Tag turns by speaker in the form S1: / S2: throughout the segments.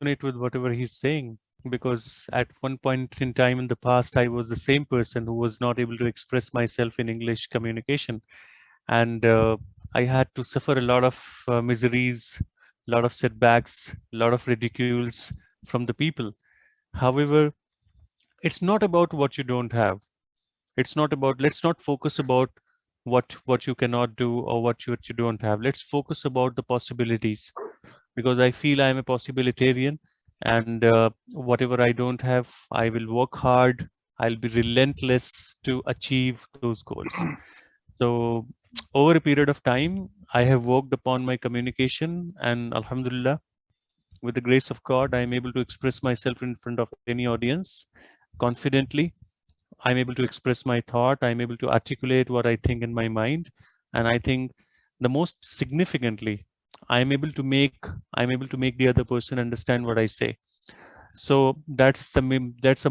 S1: resonate with whatever he's saying, because at one point in time in the past, I was the same person who was not able to express myself in English communication. And I had to suffer a lot of miseries, a lot of setbacks, a lot of ridicules from the people. However, it's not about what you don't have. It's not about, let's not focus about what you cannot do or what you don't have. Let's focus about the possibilities, because I feel I'm a possibilitarian, and whatever I don't have, I will work hard. I'll be relentless to achieve those goals. So over a period of time, I have worked upon my communication, and Alhamdulillah, with the grace of God, I am able to express myself in front of any audience confidently. I'm able to express my thought. I'm able to articulate what I think in my mind. And I think the most significantly, I'm able to make I'm able to make the other person understand what I say. So that's the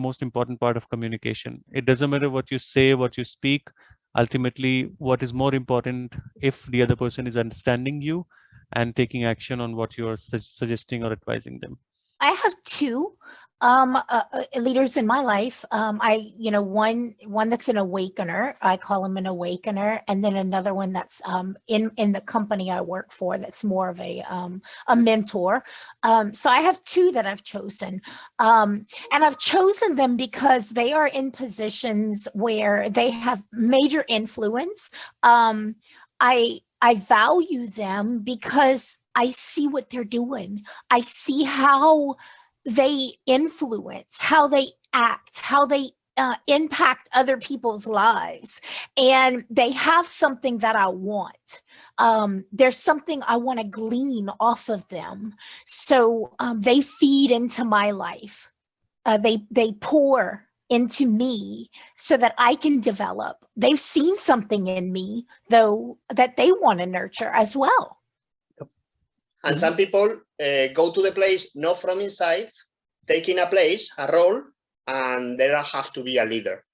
S1: most important part of communication. It doesn't matter what you say, what you speak. Ultimately, what is more important, if the other person is understanding you and taking action on what you are suggesting or advising them.
S2: I have two leaders in my life. One that's an awakener. I call him an awakener, and then another one that's in the company I work for. That's more of a mentor. So I have two that I've chosen, and I've chosen them because they are in positions where they have major influence. I value them because I see what they're doing. I see how they influence, how they act, how they impact other people's lives. And they have something that I want. There's something I want to glean off of them. So they feed into my life. They pour into me so that I can develop. They've seen something in me, though, that they want to nurture as well.
S3: And some people go to the place not from inside, taking a place, a role, and there have to be a leader.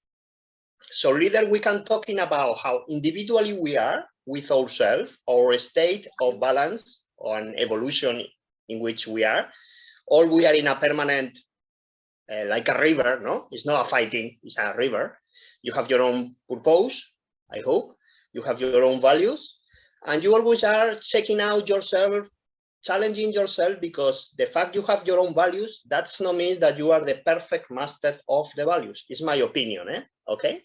S3: So leader, we can talking about how individually we are with ourselves, our state of balance or evolution in which we are, or we are in a permanent, like a river, no? It's not a fighting, it's a river. You have your own purpose, I hope. You have your own values, and you always are checking out yourself, challenging yourself, because the fact you have your own values, that's not mean that you are the perfect master of the values. It's my opinion, okay?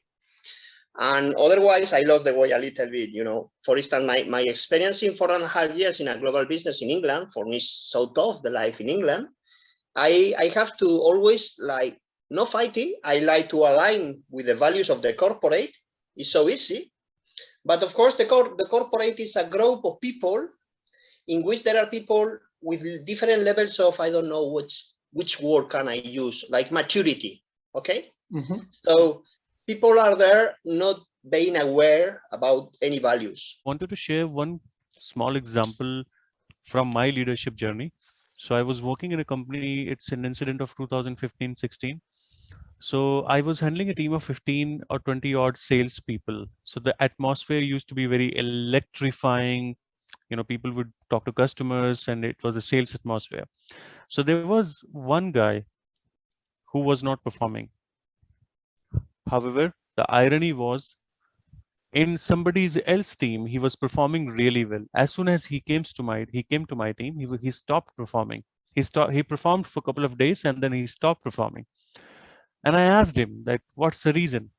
S3: And otherwise, I lost the way a little bit, you know. For instance, my experience in 4.5 years in a global business in England, for me, is so tough, the life in England. I have to always, like, no fighting. I like to align with the values of the corporate. It's so easy. But of course, the corporate is a group of people in which there are people with different levels of, I don't know which word can I use, like maturity, okay? Mm-hmm. So people are there not being aware about any values.
S1: Wanted to share one small example from my leadership journey. So I was working in a company, it's an incident of 2015-16. So I was handling a team of 15 or 20 odd salespeople. So the atmosphere used to be very electrifying. You know, people would talk to customers and it was a sales atmosphere. So there was one guy who was not performing. However, the irony was, in somebody else team, he was performing really well. As soon as he came to my team, he stopped performing. He performed for a couple of days and then he stopped performing. And I asked him that, what's the reason?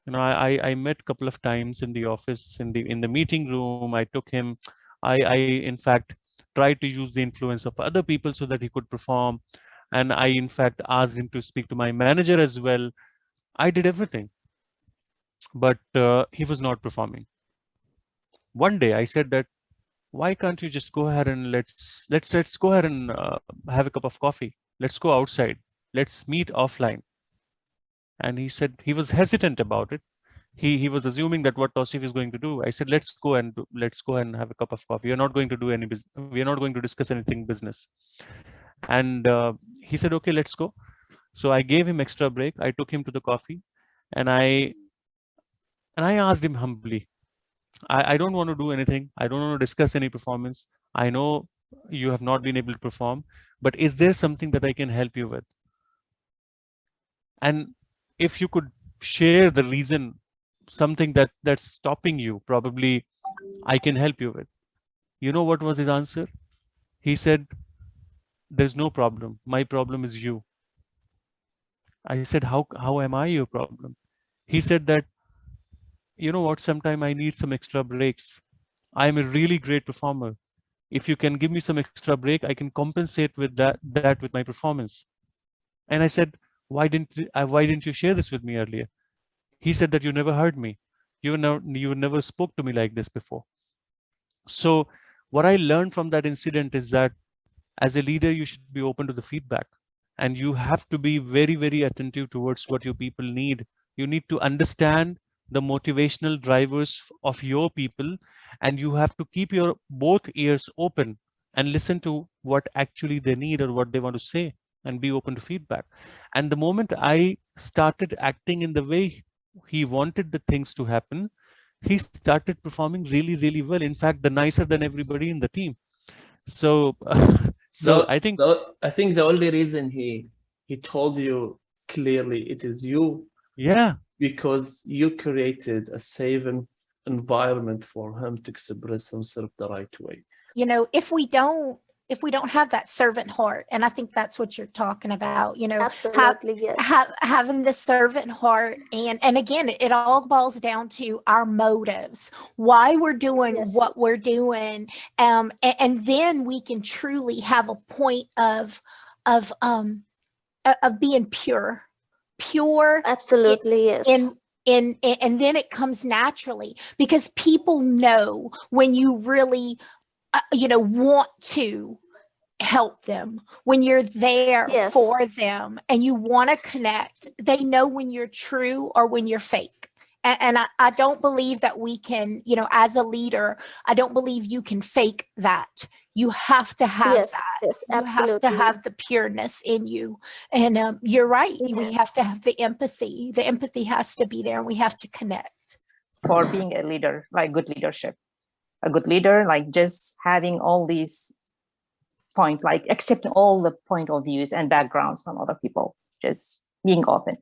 S1: You know, I met a couple of times in the office, in the meeting room. I took him. I in fact tried to use the influence of other people so that he could perform. And I in fact asked him to speak to my manager as well. I did everything, but he was not performing. One day I said that, why can't you just go ahead and let's go ahead and have a cup of coffee. Let's go outside. Let's meet offline. And he said he was hesitant about it. He was assuming that what Tausif is going to do. I said, let's go and have a cup of coffee. We're not going to do any business. We're not going to discuss anything business. And he said, okay, let's go. So I gave him extra break. I took him to the coffee, and I asked him humbly, I don't want to do anything. I don't want to discuss any performance. I know you have not been able to perform, but is there something that I can help you with? And if you could share the reason, something that's stopping you, probably I can help you with. You know what was his answer? He said, there's no problem. My problem is you. I said, how am I your problem? He said that, you know what, sometime I need some extra breaks. I'm a really great performer. If you can give me some extra break, I can compensate with that with my performance. And I said, why didn't you share this with me earlier? He said that you never heard me. You never spoke to me like this before. So what I learned from that incident is that as a leader, you should be open to the feedback, and you have to be very, very attentive towards what your people need. You need to understand the motivational drivers of your people, and you have to keep your both ears open and listen to what actually they need or what they want to say, and be open to feedback. And the moment I started acting in the way he wanted the things to happen, he started performing really, really well. In fact, the nicer than everybody in the team. So, so I think,
S4: I think the only reason he told you clearly it is you,
S1: yeah,
S4: because you created a safe environment for him to express himself the right way.
S2: You know, if we don't have that servant heart, and I think that's what you're talking about, you know,
S5: Absolutely, yes.
S2: having the servant heart, and again, it all boils down to our motives, why we're doing
S5: Yes,
S2: what
S5: yes.
S2: we're doing, and then we can truly have a point of being pure,
S5: Absolutely, yes.
S2: and then it comes naturally, because people know when you really want to help them, when you're there
S5: Yes.
S2: for them and you want to connect. They know when you're true or when you're fake. And I don't believe that we can, as a leader, I don't believe you can fake that. You have to have
S5: Yes,
S2: that.
S5: yes,
S2: You have to
S5: absolutely.
S2: have the pureness in you. And you're right. We have to
S5: Yes.
S2: have the empathy. The empathy has to be there, and we have to connect.
S6: For being a leader, like good leadership. A good leader, like just having all these like accepting all the point of views and backgrounds from other people, just being open.